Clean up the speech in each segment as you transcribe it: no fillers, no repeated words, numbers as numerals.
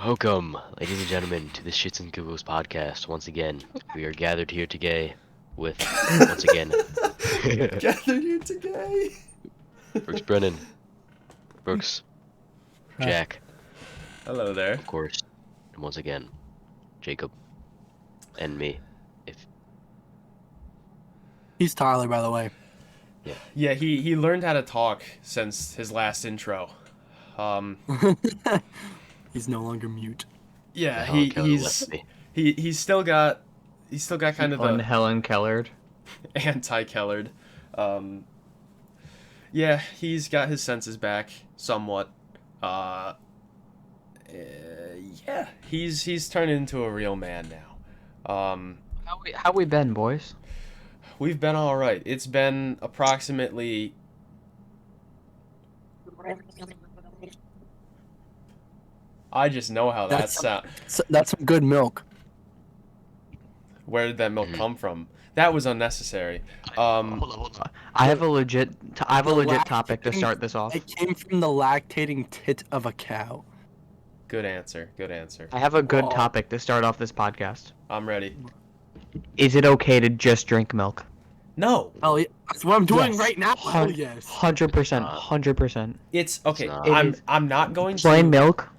Welcome, ladies and gentlemen, to the Shits and Giggles podcast. Once again, we are gathered here today with, once again, Gathered here today. Brooks Brennan, Brooks, Jack, Hello there. of course, and once again, Jacob, and me. He's Tyler, by the way. Yeah, he learned how to talk since his last intro. He's no longer mute. Yeah, Helen Keller left me. he's still got kind of the Helen Kellered. anti-Kellered. Yeah, he's got his senses back somewhat. Yeah, he's turned into a real man now. How we been, boys? We've been all right. It's been approximately. I just know how that sounds. That's some good milk. Where did that milk come from? That was unnecessary. Hold on. I have a legit topic to start this off. It came from the lactating tit of a cow. Good answer. I have a good topic to start off this podcast. I'm ready. Is it okay to just drink milk? No. Oh, yeah. That's what I'm doing Yes. right now. Oh, yes. 100%. It's okay. It's I'm not going to. Plain milk.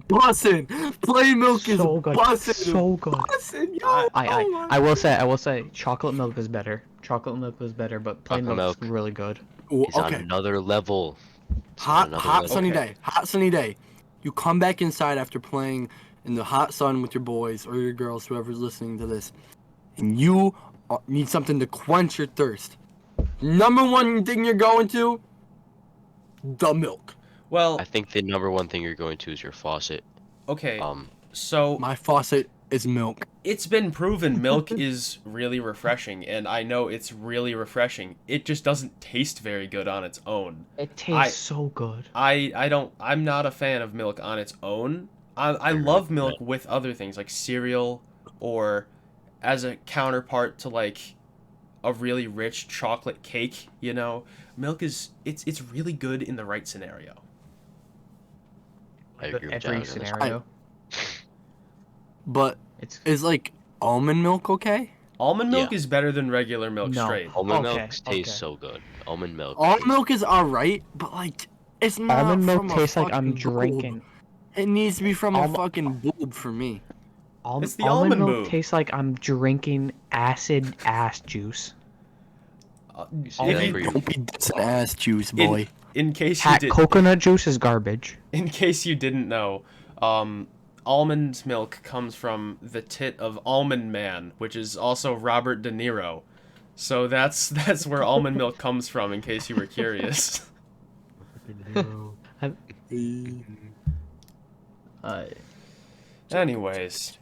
Bussin'. Plain milk is So good. bussin'. So good. Bussin', yo. I will say, chocolate milk is better. Chocolate milk is better, but plain Chocolate milk is milk. really good. Ooh, It's on okay. another level. It's on Hot another level. sunny Okay. day. Hot sunny day. You come back inside after playing in the hot sun with your boys or your girls, whoever's listening to this, and you need something to quench your thirst. Number one thing you're going to, the milk. Well, I think the number one thing you're going to is your faucet. okay. Um, So My faucet is milk. it's been proven milk is really refreshing, and I know it's really refreshing. It just doesn't taste very good on its own. It tastes so good. I'm not a fan of milk on its own. I love milk with other things like cereal or as a counterpart to like a really rich chocolate cake, you know. Milk is it's really good in the right scenario. I agree with Every John on this. scenario. But It's is like almond milk okay? Almond milk Yeah. is better than regular milk No. straight. Almond Okay, milk tastes okay. so good. Almond milk. Almond milk is alright, but like it's not. almond milk from a tastes like I'm fucking boob. drinking. It needs to be from a Alm- fucking boob for me. It's the almond almond milk boob. tastes like I'm drinking acid ass juice. You see If that you- for your- Don't be dissing ass juice, boy. in case you Hat did, coconut juice is garbage. in case you didn't know, almond milk comes from the tit of Almond Man, which is also Robert De Niro. So that's where almond milk comes from. In case you were curious. Anyways,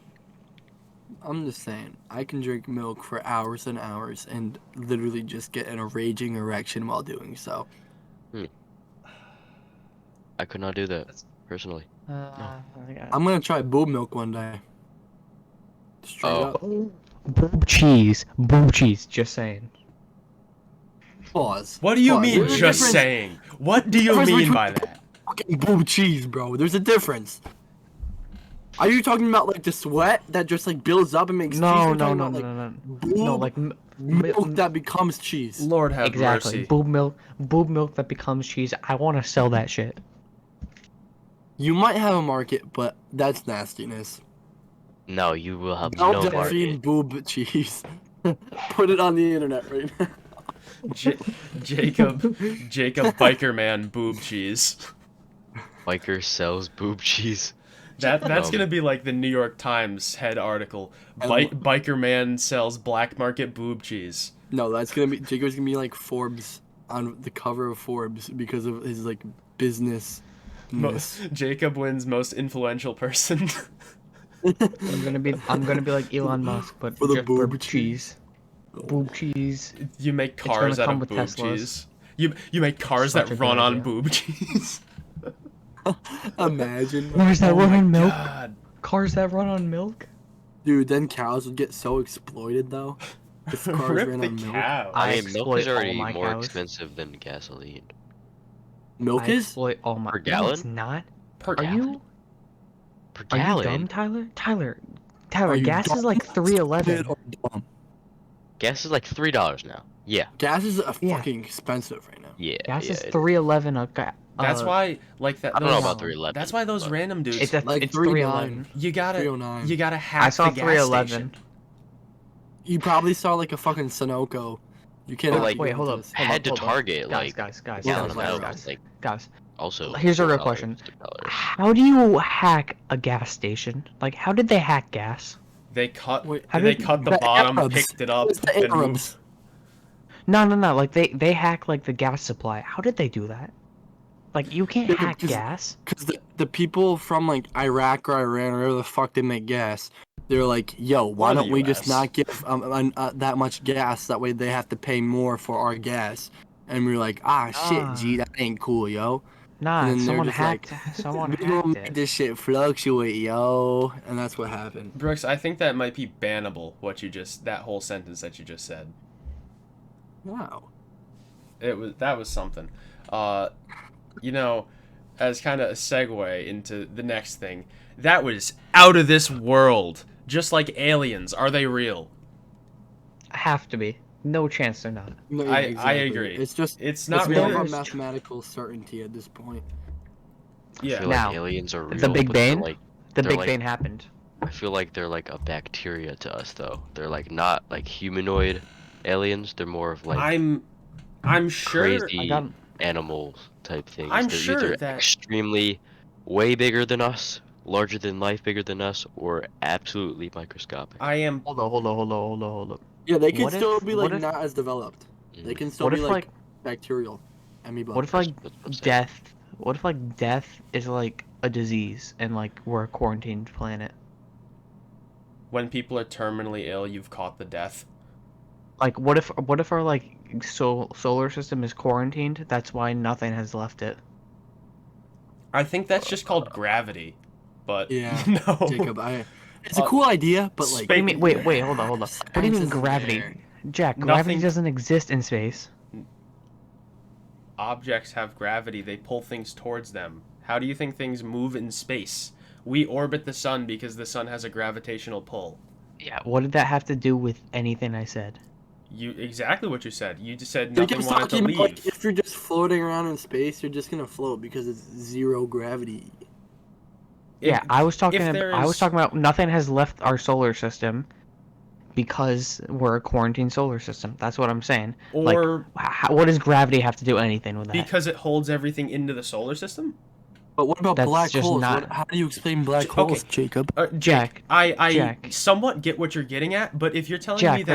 I'm just saying, I can drink milk for hours and hours and literally just get a raging erection while doing so. I could not do that personally. I'm gonna try boob milk one day. Straight Oh. up. Boob cheese. Just saying. Pause. what do you Pause. mean There's a just difference- saying? What do you difference mean between- by that? Fucking boob cheese, bro. There's a difference. Are you talking about like the sweat that just like builds up and makes cheese? No, You're no, talking no, about, no, like, no, no. Boob No, like milk that becomes cheese. Lord have exactly. mercy. Boob milk that becomes cheese. I want to sell that shit. You might have a market, but that's nastiness. No, you will have No, no Delphine market. boob cheese. Put it on the internet right now. Jacob Biker Man boob cheese. Biker sells boob cheese. That's Um, gonna be like the New York Times head article. And Biker Man sells black market boob cheese. No, that's gonna be Jacob's gonna be like Forbes on the cover of Forbes because of his like business. Jacob wins most influential person. I'm gonna be like Elon Musk, but For the just boob boob cheese. Boob cheese. You make gonna cars out come of with boob Teslas. cheese. You make cars Such that a good run on idea. boob cheese. Imagine, Cars that run on milk. God. Cars that run on milk. dude. Then cows would get so exploited though. If cars Rip ran the on milk. cow. I I mean, milk exploit is all already my more cows. expensive than gasoline. Milk I is? exploit all my. Per No, gallon? it's not. Per Are gallon? you? per Are you dumb, gallon. Tyler? Are Tyler, you gas is dumb, like stupid, 3.11. or dumb? Gas is like $3 now. Yeah. Gas is Yeah. fucking expensive right now. Yeah. Gas yeah, is it is. 3.11 That's why, like that. I don't know Those, about gallon. 311. that's why those but random dudes. It's a, Like it's 3.09. 3.11. You gotta 309. you gotta hack I saw the gas 3.11. station. You probably saw like a fucking Sunoco. You cannot like, be Wait, going hold to up. this. Head to hold up. Target, Guys, like guys, gallon guys, amount, guys. like guys. also. Here's a real $4, question. $6. How do you hack a gas station? Like, how did they hack gas? They cut Wait, How they did- cut the the bottom, Arabs. picked it up, It's the and moved. Arabs. No. Like, they hack, like, the gas supply. How did they do that? Like, you can't Jacob, hack gas. Because the people from like Iraq or Iran or wherever the fuck they make gas, they're like, yo, why Or the don't we just US. not give that much gas? That way they have to pay more for our gas. And we're like, shit, G, that ain't cool, yo. Nah, And then they're someone just hacked. like, Someone we gonna hacked make it. this shit fluctuate, yo. And that's what happened. Brooks, I think that might be bannable. That whole sentence that you just said. Wow. That was something. You know, as kind of a segue into the next thing, that was out of this world. Just like aliens, are they real? Have to be. No chance they're not. No, yeah, I exactly. agree. It's not more really. of a There's- mathematical certainty at this point. I Yeah. feel Now, like aliens are real. the Big but they're Bang? like The they're Big like- Bang happened. I feel like they're like a bacteria to us, though. They're like not like humanoid aliens. They're more of like I'm sure. crazy I got- animals type things. I'm They're sure either that- extremely way bigger than us, larger than life, bigger than us, or absolutely microscopic. I am. Hold up. Yeah, they can What still if- be what like if- not as developed. They can still What be if, like like- bacterial, amoeba. What if like That's what I'm saying. death? What if like death is like a disease and like we're a quarantined planet? When people are terminally ill, you've caught the death. Like what if our like solar system is quarantined? That's why nothing has left it. I think that's just called gravity. But Yeah, no. Jacob, it's a cool idea, but like. What do you mean? Wait, hold on. What do you Science mean isn't gravity? there. Jack, gravity Nothing- doesn't exist in space. Objects have gravity. They pull things towards them. How do you think things move in space? We orbit the sun because the sun has a gravitational pull. Yeah. What did that have to do with anything I said? Exactly what you said. You just said nothing Jacob's wanted to talking leave. about like if you're just floating around in space, you're just gonna float because it's zero gravity. Yeah, I was talking. there I was is- talking about nothing has left our solar system because we're a quarantine solar system. That's what I'm saying. Or What does gravity have to do anything with that? because it holds everything into the solar system. But what about That's black just holes? not- How do you explain black Okay. holes, Jacob? Jack, I Jack. somewhat get what you're getting at, but if you're telling me Jack, that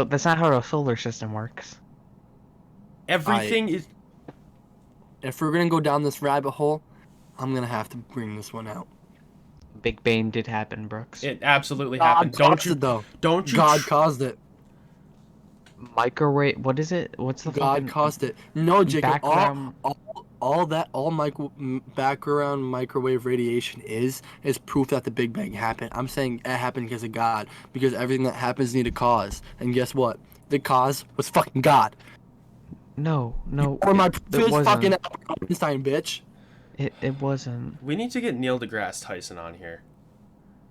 that's not how a solar system works. everything is If we're gonna go down this rabbit hole, I'm gonna have to bring this one out. Big Bang did happen, Brooks. it absolutely God happened. Don't caused you? it though. Don't you? God caused it. Microwave. What is it? What's the God fucking caused it. No, Jacob. background? All background microwave radiation is proof that the Big Bang happened. I'm saying it happened because of God, because everything that happens need a cause. And guess what? The cause was fucking God. No. Or my it proof is wasn't. fucking Einstein, bitch. It wasn't. We need to get Neil deGrasse Tyson on here.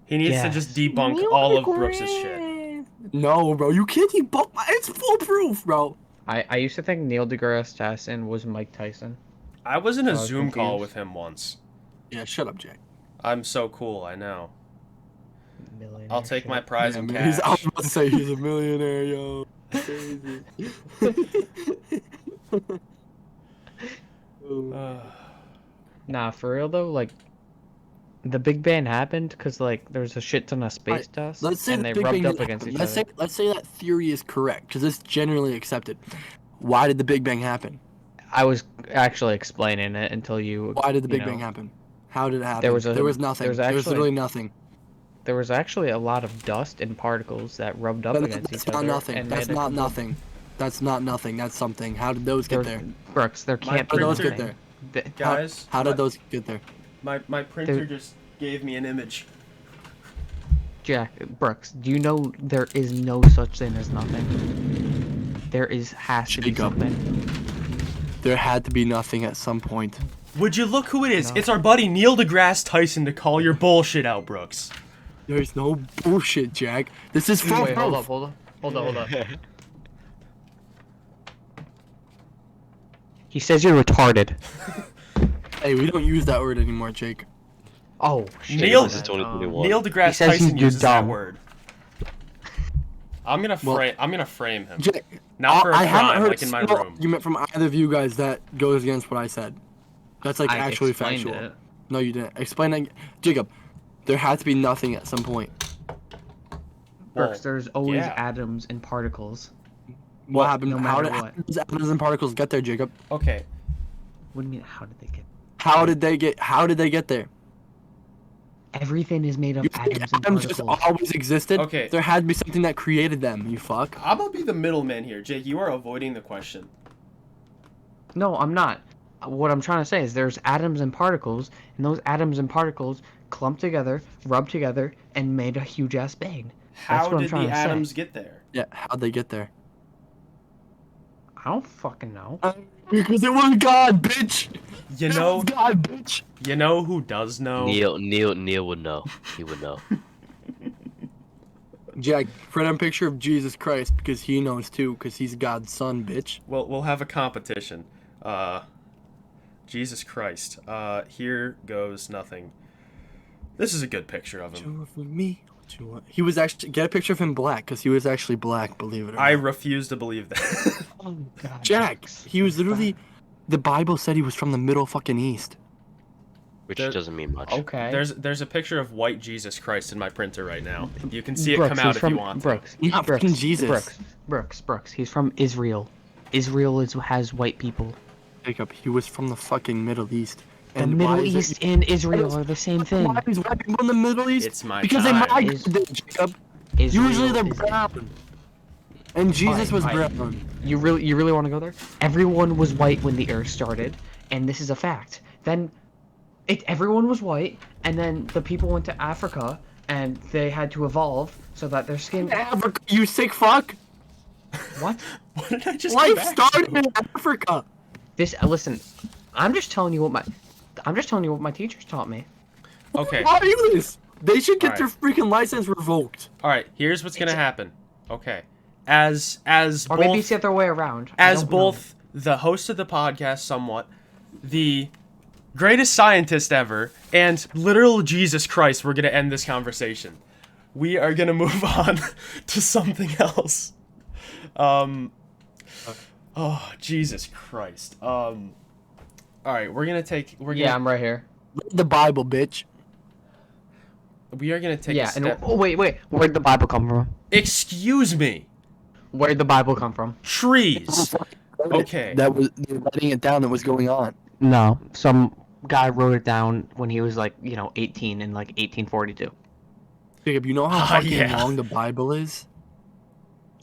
He needs to Yes. just debunk all of Brooks's shit. No, bro, you can't debunk my. It's foolproof, bro. I used to think Neil deGrasse Tyson was Mike Tyson. I was in a I was Zoom call confused. with him once. Yeah, shut up, Jack. I'm so cool, I know. Millionaire I'll take shit. my prize Yeah, in man, I was cash. about to say he's a millionaire, yo. Crazy. Nah, for real though, like the Big Bang happened because like there was a shit ton of space dust, Let's say and the they Big rubbed Bang up didn't against happen. each other. Let's say that theory is correct, because it's generally accepted. Why did the Big Bang happen? I was actually explaining it until you. Why did the you Big Bang know, happen? How did it happen? There was nothing. there was There was actually- literally nothing. There was actually a lot of dust and particles that rubbed up against That's each not other. nothing. and That's made a not complete- nothing. That's not nothing. That's something. How did those get there? Brooks, there can't How be did those nothing. get there? Guys, How did those get there? my printer There- just gave me an image. Jack, Brooks, do you know there is no such thing as nothing? There has to be Jacob. something. There had to be nothing at some point. Would you look who it is? No. It's our buddy Neil deGrasse Tyson to call your bullshit out, Brooks. There's no bullshit, Jack. This is full Wait, proof. hold up. He says you're retarded. Hey, we don't use that word anymore, Jake. Oh, shit. Neil- This is 2021. Neil He deGrasse says Tyson you're uses that dumb. word. I'm gonna frame him. Jack, Not for a I haven't crime, heard like in my a single room. argument from either of you guys that goes against what I said. That's like I actually explained factual. it. No, you didn't. Explain that. Jacob, there had to be nothing at some point. Brooks, there's always yeah. atoms and particles. What happened? no How matter did what. those atoms and particles get there, Jacob? Okay. What do you mean, how did they get? How did they get there? Everything is made of You think atoms and atoms just particles. always existed? Okay. There had to be something that created them, you fuck. I'm gonna be the middleman here, Jake. You are avoiding the question. No, I'm not. What I'm trying to say is there's atoms and particles, and those atoms and particles clumped together, rubbed together, and made a huge ass bang. That's How what I'm did trying the to say. atoms get there? Yeah, how'd they get there? I don't fucking know. Because it was God, bitch! You It know, was God, bitch! you know who does know? Neil would know. He would know. Jack, print a picture of Jesus Christ because he knows too, because he's God's son, bitch. We'll have a competition. Jesus Christ. Here goes nothing. This is a good picture of him. Do for me what you want. He was actually, get a picture of him black, because he was actually black, believe it or I not. refuse to believe that. Oh, God. Jack, he was literally, the Bible said he was from the Middle fucking East. Which There- doesn't mean much. Okay. There's a picture of white Jesus Christ in my printer right now. You can see it Brooks, come out he's if from, you want. Brooks, Not Brooks, fucking Jesus. Brooks. He's from Israel. Israel has white people. Jacob, he was from the fucking Middle East. The And why Middle is it- East and Israel are the same thing. Why is white people in the Middle East? It's my because time. they migrated there, Jacob. Israel Usually they're is- brown. And Jesus was Alright. brown. You really want to go there? Everyone was white when the Earth started, and this is a fact. Then, everyone was white, and then the people went to Africa, and they had to evolve so that their skin. Africa, you sick fuck! What? What did I just come Life back started to? in Africa! Listen, I'm just telling you what my teachers taught me. Okay. Why do this? They should get Alright. their freaking license revoked. All right. Here's what's gonna happen. Okay. As Or maybe it's both the other way around. I as don't know. both the host of the podcast, somewhat, the greatest scientist ever, and literal Jesus Christ, we're gonna end this conversation. We are gonna move on to something else. Oh Jesus Christ. All right, we're gonna. Yeah, I'm right here. Read the Bible, bitch. We are gonna take a Yeah, and step. wait, where'd the Bible come from? Excuse me. Where'd the Bible come from? Trees. Okay. That was, they're writing it down that was going on. No, some guy wrote it down when he was 18 in 1842. Jacob, you know how Ah, fucking yeah. long the Bible is?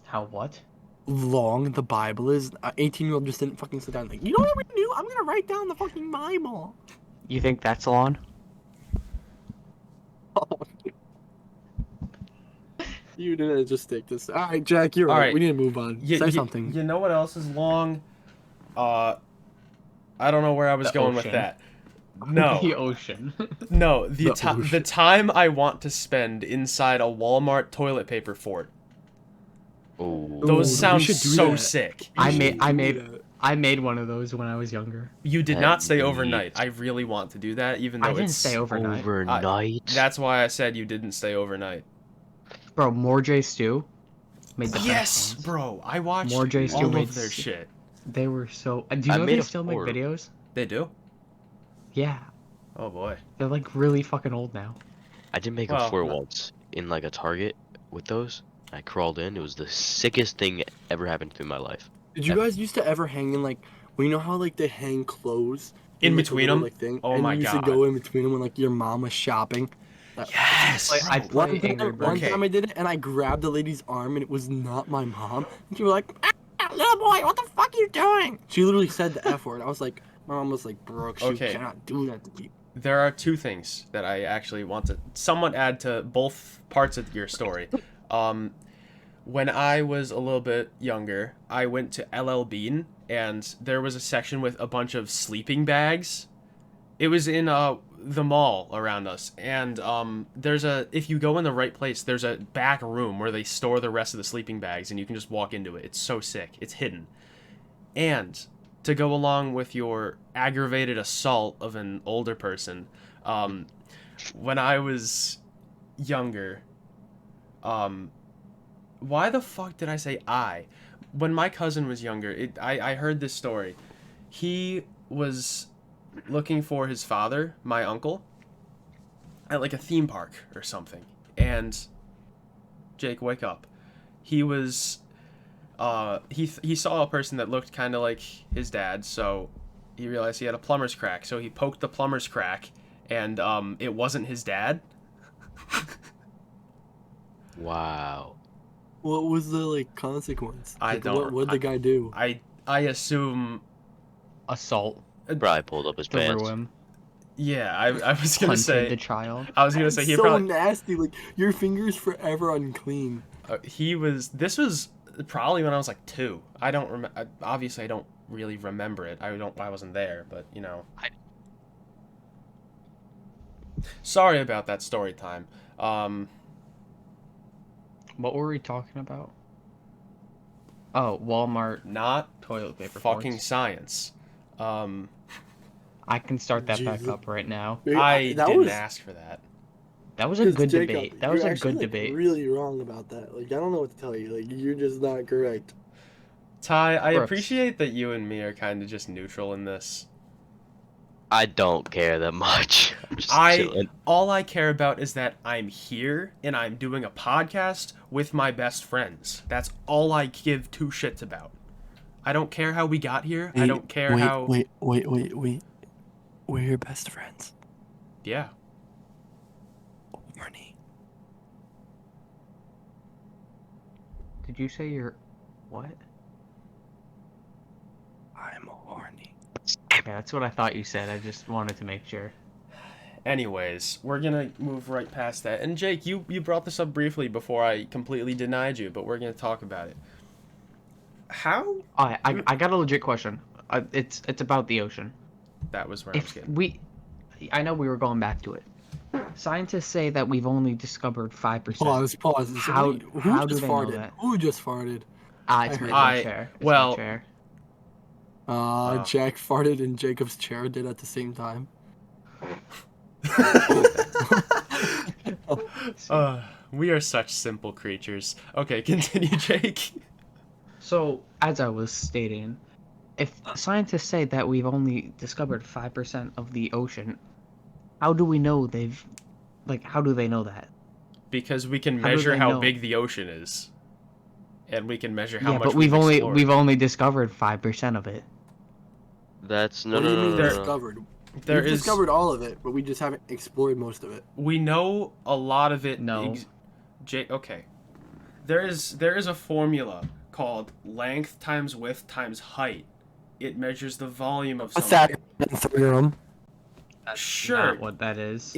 How what? Long the Bible is? An 18-year-old just didn't fucking sit down like, you know what I'm gonna do? I'm gonna write down the fucking Bible. You think that's long? You didn't just take this. Alright, Jack, you're All right. right. We need to move on. Say something. You know what else is long? I don't know where I was The going with ocean. that. No. The ocean. No, The the ocean. time I want to spend inside a Walmart toilet paper fort. Oh. Those we sound should do so that. sick. I You made should I do made that. I made one of those when I was younger. You did That not stay neat. overnight. I really want to do that, even though I didn't it's stay overnight. Overnight. That's why I said you didn't stay overnight. Bro, More J Stew made the Yes, best ones. bro. I watched More J Stew all made of their shit. They were so. Do you I know made they a still make fort. videos? They do? Yeah, Oh boy. they're really fucking old now. I did make Well, a fort no. once in a Target with those. I crawled in. It was the sickest thing ever happened to me in my life. Did you guys used to ever hang in well, you know how they hang clothes In a between little, 'em? thing? Oh and my you used God. to go in between them when your mom was shopping. Yes. I One play Angry time, one Birds. Okay. time I did it and I grabbed the lady's arm and it was not my mom. And she was like, "Ah, little boy, what the fuck are you doing?" She literally said the F word. I was like, my mom was like, Brooks, Okay. you cannot do that to me. There are two things that I actually want to somewhat add to both parts of your story. When I was a little bit younger, I went to LL Bean, and there was a section with a bunch of sleeping bags. It was in the mall around us, and if you go in the right place, there's a back room where they store the rest of the sleeping bags, and you can just walk into it. It's so sick. It's hidden. And to go along with your aggravated assault of an older person, when I was younger, why the fuck did I say I? When my cousin was younger, I heard this story. He was looking for his father, my uncle, at like a theme park or something. And Jake, wake up. He was he saw a person that looked kind of like his dad, so he realized he had a plumber's crack. So he poked the plumber's crack, and it wasn't his dad. Wow. What was the like consequence? I Like, don't. What did the guy do? I assume. Assault. Probably pulled up his pants. Threw him. Yeah, I was gonna Punted say. the child. I was gonna say he so probably. nasty. Like your fingers forever unclean. This was probably when I was like 2. I don't remember. Obviously, I don't really remember it. I wasn't there, but you know. Sorry about that story time. What were we talking about? Oh, Walmart Not toilet paper. fucking forks. science. I can start that back Jesus. up right now. I That didn't was- ask for that. That was a 'cause good Jacob, debate. That was you're a actually, good like, debate. Really wrong about that. Like I don't know what to tell you. Like you're just not correct. Ty, I Brooks. appreciate that you and me are kind of just neutral in this. I don't care that much. I'm just chilling. All I care about is that I'm here and I'm doing a podcast with my best friends. That's all I give 2 shits about. I don't care how we got here. I don't care how. Wait. We're your best friends. Yeah. Horny. Did you say you're what? I'm horny. Yeah, that's what I thought you said. I just wanted to make sure. Anyways, we're gonna move right past that. And Jake, you brought this up briefly before I completely denied you, but we're gonna talk about it. How? I got a legit question. It's about the ocean. That was where I was If getting. I know we were going back to it. Scientists say that we've only discovered 5%. Pause. How- Who how do just they know farted? that? Who just farted? It's my I- chair. It's well- my chair. Jack farted and Jacob's chair did at the same time. We are such simple creatures. Okay, continue, Jake. So, as I was stating, if scientists say that we've only discovered 5% of the ocean, how do we know how do they know that? Because we can How do measure they how know? big the ocean is, and we can measure how Yeah, much but we've explored. only discovered 5% of it. That's no, What do no, you no, mean no, no, no. discovered? There We've is. discovered all of it, but we just haven't explored most of it. We know a lot of it. No. Okay. There is a formula called length times width times height. It measures the volume of something. Pythagorean theorem. Sure. Not what that is.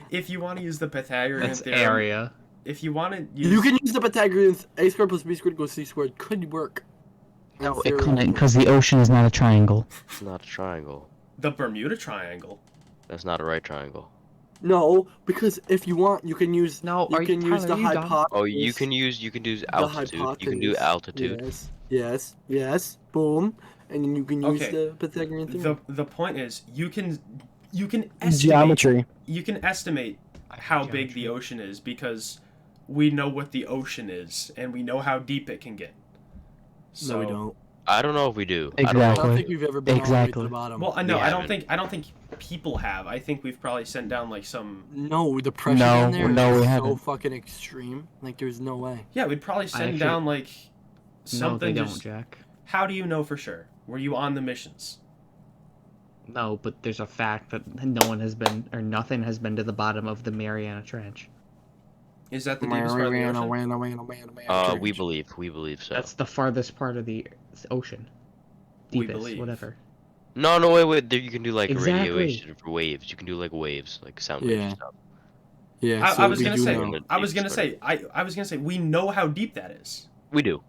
If you want to use the Pythagorean That's theorem, area. if you want to use You can use the Pythagorean a squared plus b squared equals c squared. Could work. No, it couldn't, because the ocean is not a triangle. It's not a triangle. the Bermuda Triangle. That's not a right triangle. No, because if you want, you can use. No, you are can you- use the Tyler, you dumb? hypotenuse. Oh, you can use altitude. You can do altitude. Yes. Boom, and then you can use Okay. the Pythagorean theorem. The point is you can estimate you can estimate how big the Geometry. ocean is because we know what the ocean is and we know how deep it can get. So, No, we don't. I don't know if we do. I I don't know. don't Exactly. think we've ever been all the way to Exactly. the bottom. Well, I know We I don't haven't. think people have. I think we've probably sent down like some. No, the pressure No, in there no, we is so haven't. fucking extreme. Like, there's no way. Yeah, we'd probably send actually- down like No, something. they don't, just- Jack. How do you know for sure? Were you on the missions? No, but there's a fact that no one has been, or nothing has been to the bottom of the Mariana Trench. Is that the deepest part of the ocean? We believe so. That's the farthest part of the ocean. We Deepest, believe. whatever. No, wait. There you can do like Exactly. radiation for waves. You can do like waves, like sound waves Yeah. and stuff. Yeah, I so was we gonna do say. know. I was gonna say. We know how deep that is, We do.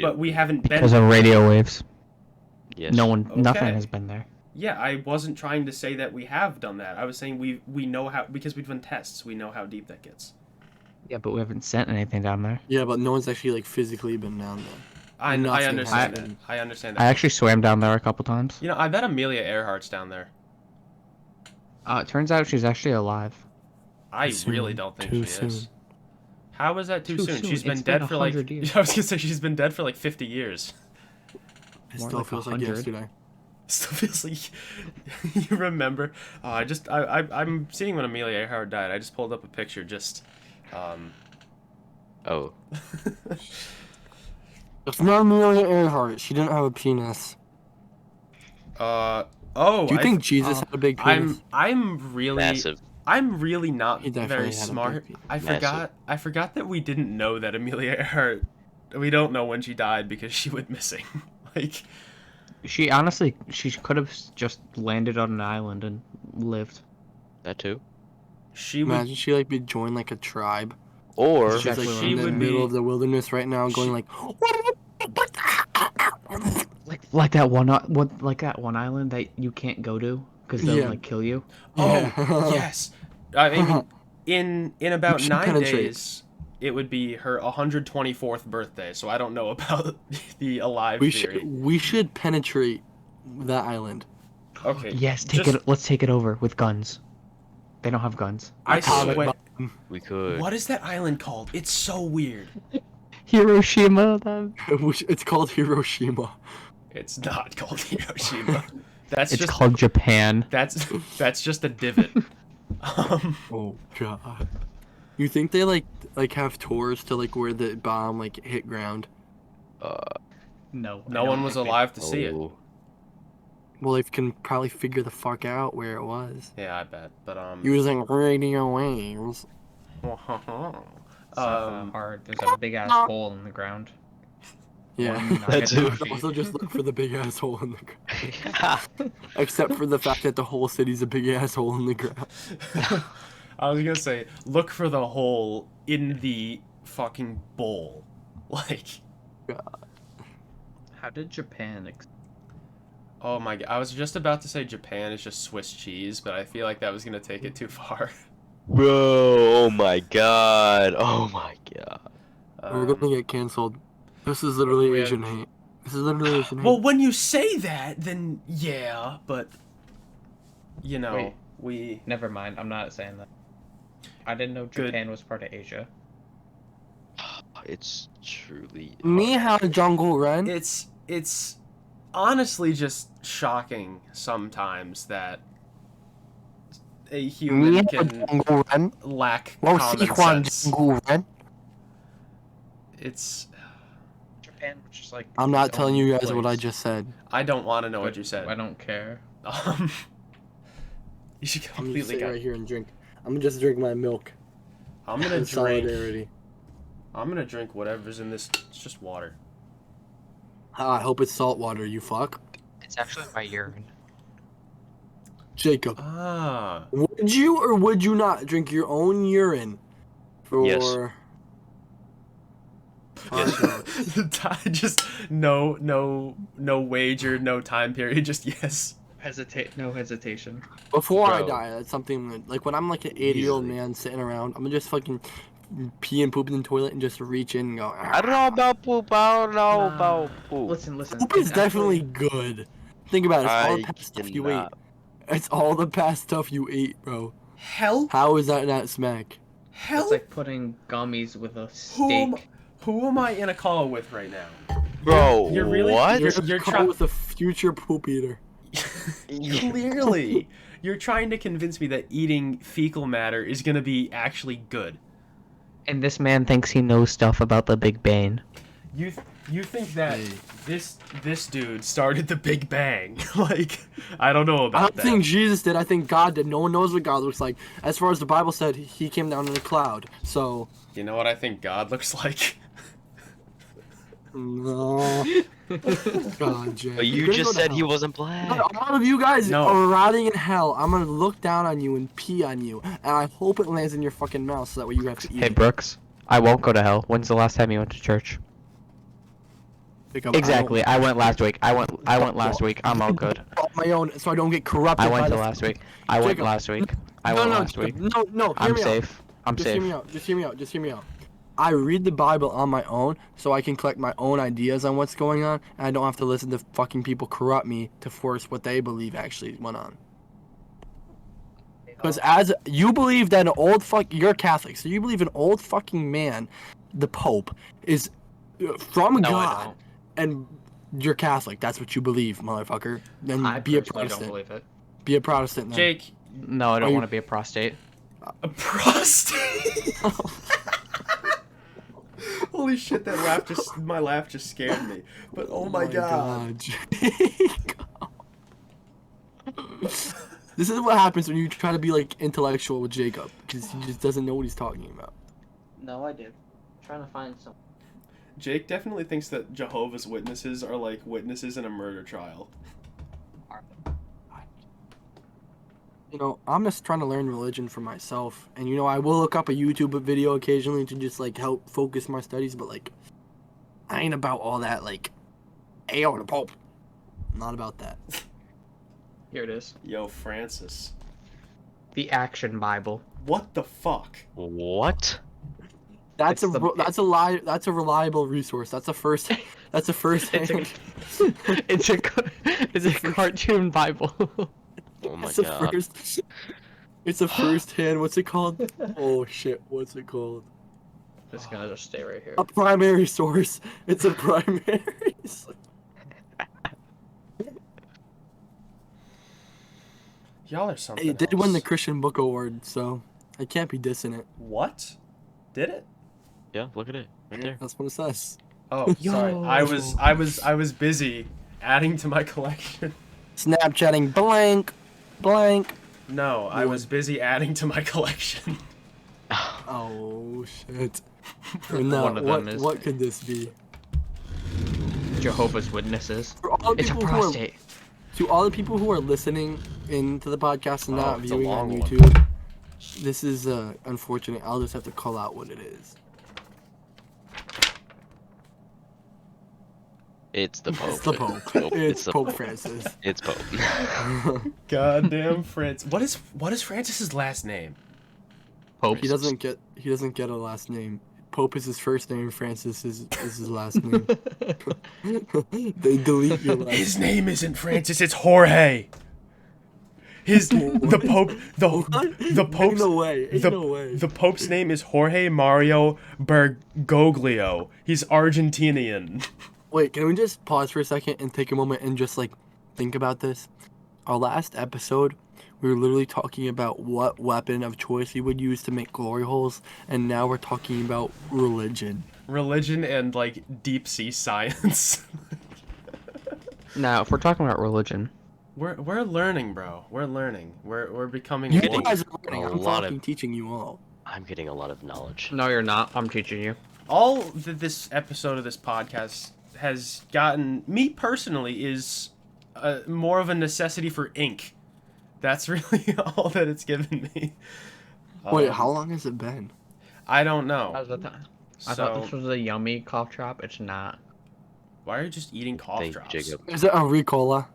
but we haven't been. Because of radio waves. Yes. No one, nothing Okay. has been there. Yeah, I wasn't trying to say that we have done that. I was saying we know how, because we've done tests. We know how deep that gets. Yeah, but we haven't sent anything down there. Yeah, but no one's actually like physically been down there. I Nothing understand that. happened. I understand I that. actually swam down there a couple times. You know, I bet Amelia Earhart's down there. It turns out she's actually alive. I Soon. really don't think Too she soon. is. How is that too Too soon? soon. She's been It's dead been for like 100 years. I was gonna say she's been dead for like 50 years. It More still like feels like 100. yesterday. Still feels like you remember. I'm seeing when Amelia Earhart died. I just pulled up a picture just Oh, It's not Amelia Earhart. She didn't have a penis. oh, Do you think Jesus had a big penis? I'm really massive. I'm really not He definitely very had a big smart. penis. I forgot that we didn't know that Amelia Earhart. We don't know when she died because she went missing. Like, She could have just landed on an island and lived. That too. she would. Imagine she like be joined like a tribe. Or She's like She in the would middle be- of the wilderness right now, going like. Like that one island that you can't go to because they'll Yeah. like kill you. Oh Yeah. yes. I mean, in about should 9 penetrate. days, it would be her 124th birthday. So I don't know about the alive We theory. should penetrate that island. Okay. Yes, just- Let's take it over with guns. They don't have guns. I Atomic swear. we could. What is that island called? It's so weird. Hiroshima. Then. It's called Hiroshima. It's not called Hiroshima. That's It's just called Japan. that's just a divot. Oh god. You think they like have tours to like where the bomb like hit ground? No. No one was alive to see it. Oh, Well, they can probably figure the fuck out where it was. Yeah, I bet. But Using radio waves. Hard. There's a big ass hole in the ground. Yeah. That's Nugget it. coffee. Also, just look for the big ass hole in the ground. Except for the fact that the whole city's a big ass hole in the ground. I was gonna say, look for the hole in the fucking bowl. Like, How did Japan? oh my god. I was just about to say Japan is just Swiss cheese, but I feel like that was gonna take it too far. bro! Oh my god! Oh my god! We're gonna get canceled. This is literally Asian hate. This is literally Asian hate. Well, when you say that, then yeah, but you know, Wait. we Never mind. I'm not saying that. I didn't know Good. Japan was part of Asia. It's truly. Ni hao jungle Ren. it's honestly just shocking sometimes that a Ni human hao can jungle Ren. lack Well, common Sichuan sense. jungle Ren. It's Japan was just like. I'm not its telling own you guys what I place. just said. I don't want to know what you I said. don't care. You should I'm gonna completely sit go. right here and drink. I'm gonna just drink my milk. I'm gonna In drink. solidarity. I'm gonna drink whatever's in this. It's just water. I hope it's salt water, you fuck. It's actually my urine. Jacob, Ah. would you or would you not drink your own urine for Yes. Just no wager, no time period. Just yes. No hesitation. Before I Bro. die? That's something like when I'm like an 80-year-old Easily. man sitting around, I'm gonna just fucking pee and poop in the toilet and just reach in and go. I don't know about poop. I don't know Nah. about poop. Listen. Poop is definitely good. Think about it. It's all the I past stuff you ate. cannot. It's all the past stuff you ate, bro. Hell, How is that not smack? hell. It's like putting gummies with a who steak. am I in a call with right now? Bro, You're really- what? You're caught try- with a future poop eater. Clearly, you're trying to convince me that eating fecal matter is gonna be actually good. And this man thinks he knows stuff about the Big Bang. You think that Hey. this dude started the Big Bang? Like, I don't know I about don't that. think Jesus did. I think God did. No one knows what God looks like. As far as the Bible said, he came down in a cloud. So, You know what I think God looks like? no. God, Jay. But you You're gonna just go to said he hell. wasn't black. All of you guys No. are rotting in hell. I'm gonna look down on you and pee on you, and I hope it lands in your fucking mouth so that way you have to eat Hey it. Brooks, I won't go to hell. When's the last time you went to church? Jacob, Exactly. I went last week. I went last week. I'm all good. On my own, so I don't get corrupted. I went by to the last week. I went Jacob, last week. I no, went no, last week. No, no, hear I'm me out. safe. I'm Just hear safe. me out. Just hear me out. Just hear me out. I read the Bible on my own, so I can collect my own ideas on what's going on, and I don't have to listen to fucking people corrupt me to force what they believe actually went on. Because as you believe that an old you're Catholic, so you believe an old fucking man, the Pope, is from No, I God, don't. and you're Catholic. That's what you believe, motherfucker. Then I be a personally don't Protestant. believe it. Be a Protestant. Then. Jake, No, I Are don't you- want to be a prostate. a prostate. Holy shit! My laugh just scared me. But oh my god. Jacob. This is what happens when you try to be like intellectual with Jacob, because he just doesn't know what he's talking about. No, I do. I'm trying to find some. Jake definitely thinks that Jehovah's Witnesses are like witnesses in a murder trial. You know, I'm just trying to learn religion for myself, and you know, I will look up a YouTube video occasionally to just like help focus my studies, but like, I ain't about all that like, ayo, the Pope. I'm not about that. Here it is. Yo, Francis. The Action Bible. What the fuck? What? That's It's the- that's a lie. That's a reliable resource. That's a first. That's a first. It's a cartoon Bible. Oh my It's a god. first. It's a first hand. What's it called? Oh shit! What's it called? It's gonna just stay right here. A primary source. It's a primary. Y'all are something It did win else. the Christian Book Award, so I can't be dissing it. What? Did it? Yeah, look at it. Right there. That's what it says. Oh, sorry. Yo. I was busy adding to my collection. Snapchatting blank, blank. No, I was busy adding to my collection. Oh shit. No, One of them is- what could this be? Jehovah's Witnesses. For all the It's a people who are, prostate. to all the people who are listening into the podcast and Oh, not it's a viewing on long one. YouTube, this is unfortunate. I'll just have to call out what it is. It's the Pope. It's the Pope. It's the Pope Francis. It's Pope. Goddamn Francis. What is Francis's last name? Pope. He doesn't get a last name. Pope is his first name. Francis is his last name. They delete your last. His name isn't Francis, it's Jorge. The Pope's No way. Ain't no way. the Pope's name is Jorge Mario Bergoglio. He's Argentinian. Wait, can we just pause for a second and take a moment and just like think about this? Our last episode, we were literally talking about what weapon of choice we would use to make glory holes, and now we're talking about religion. Religion and like deep sea science. Now, if we're talking about religion, We're learning, bro. We're learning. We're becoming You one. guys are learning. a I'm lot of- fucking teaching you all. I'm getting a lot of knowledge. no, you're not. I'm teaching you. All that this episode of this podcast has gotten me personally is more of a necessity for ink. That's really all that it's given me. Wait, how long has it been? I don't know. I thought So, this was a yummy cough drop. It's not. why are you just eating cough Thank you, drops? Jacob. Is it a Ricola?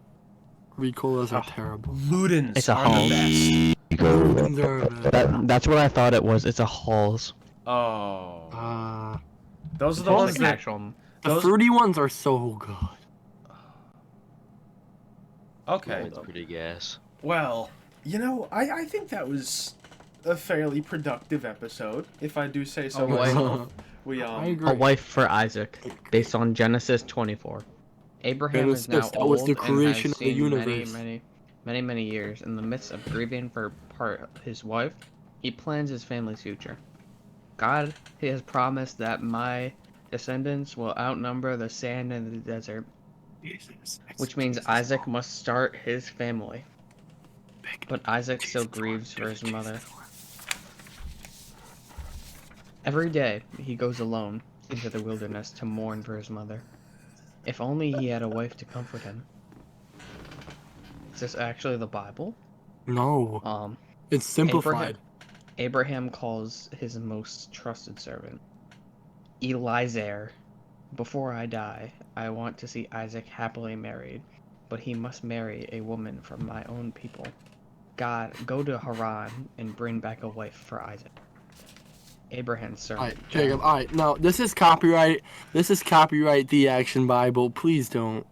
Ricolas are terrible. Ludens It's a are Halls. the Ludens are bad. That's what I thought it was. It's a Halls. best. Oh, those are the It's ones like that. actual. The Those- fruity ones are so good. Okay. It's pretty gas. Well, you know, I think that was a fairly productive episode, if I do say so Oh, boy. myself. We I agree. A wife for Isaac, based on Genesis 24. Abraham is now Genesis, that was old the and creation has of the seen universe. many years. In the midst of grieving for his wife, he plans his family's future. God, he has promised that my descendants will outnumber the sand in the desert, which means Isaac must start his family. But Isaac still grieves for his mother. Every day, he goes alone into the wilderness to mourn for his mother. If only he had a wife to comfort him. Is this actually the Bible? No, it's simplified. Abraham calls his most trusted servant, Eliezer, Before I die, I want to see Isaac happily married, but he must marry a woman from my own people. God, go to Haran and bring back a wife for Isaac. Abraham's servant. Alright, Jacob. Alright, no, this is copyright. This is copyright the Action Bible. Please don't.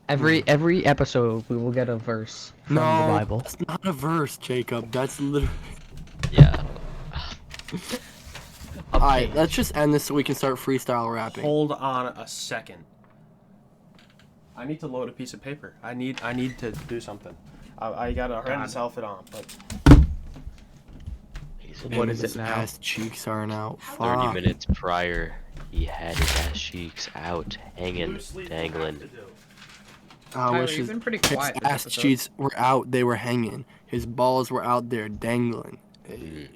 Every episode we will get a verse from No, the Bible. that's not a verse, Jacob. That's literally. Yeah. Alright, let's just end this so we can start freestyle rapping. Hold on a second. I need to load a piece of paper. I need to do something. I got a horrendous outfit on, but What is it His now? ass cheeks aren't out. 30 Fuck. minutes prior, he had his ass cheeks out, hanging, dangling. I Tyler, wish you've his been pretty quiet this ass episode. cheeks were out. They were hanging. His balls were out there dangling. Hey,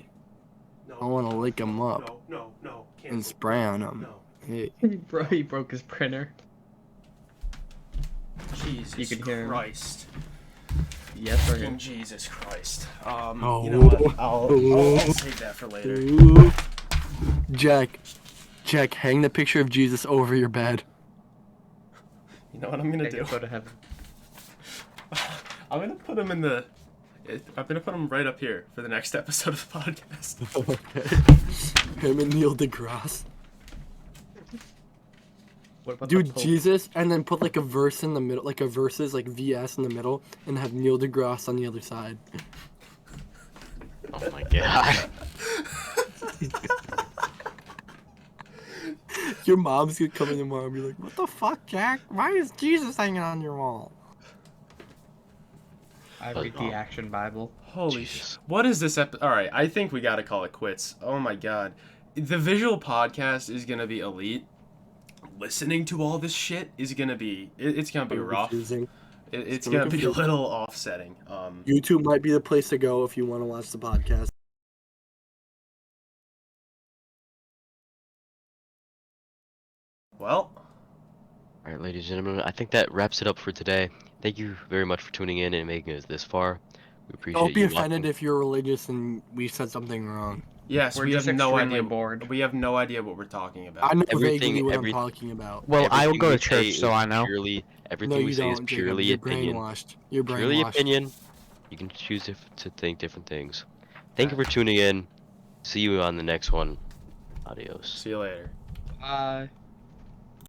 I want to lick them up No. and spray on them. Hey. Bro, he broke his printer. Jesus You can hear him. Christ. Yes, or Fucking Jesus Christ. Oh. You know what? I'll save that for later. Ooh. Jack, hang the picture of Jesus over your bed. You know what I'm gonna I do? can go to heaven. I'm gonna put him in the. I'm gonna put him right up here for the next episode of the podcast. Okay. Him and Neil deGrasse. What about the Dude, Pope? Jesus, and then put like a verse in the middle, like a verses, like VS in the middle, and have Neil deGrasse on the other side. Oh my god. Your mom's gonna come in tomorrow and be like, "What the fuck, Jack? Why is Jesus hanging on your wall?" I read the Action Bible. Holy Jesus. What is this episode? All right, I think we gotta call it quits. Oh my god, the visual podcast is gonna be elite. Listening to all this shit is gonna be. It's gonna be rough. Confusing. It's gonna gonna be be a confusing. little offsetting. YouTube might be the place to go if you want to watch the podcast. Well, Alright, ladies and gentlemen, I think that wraps it up for today. Thank you very much for tuning in and making us this far. We appreciate Don't be you offended watching. if you're religious and we said something wrong. yes, We're we have just no extremely idea. bored. We have no idea what we're talking about. I know Everything- vaguely what every- I'm talking about. Well, I will Everything go we to church, say so is I know. everything No, we you say is don't, Jacob. purely You're opinion. brainwashed. You're Purely brainwashed. opinion. You can choose to think different things. Thank you for tuning in. See you on the next one. Adios. See you later. Bye.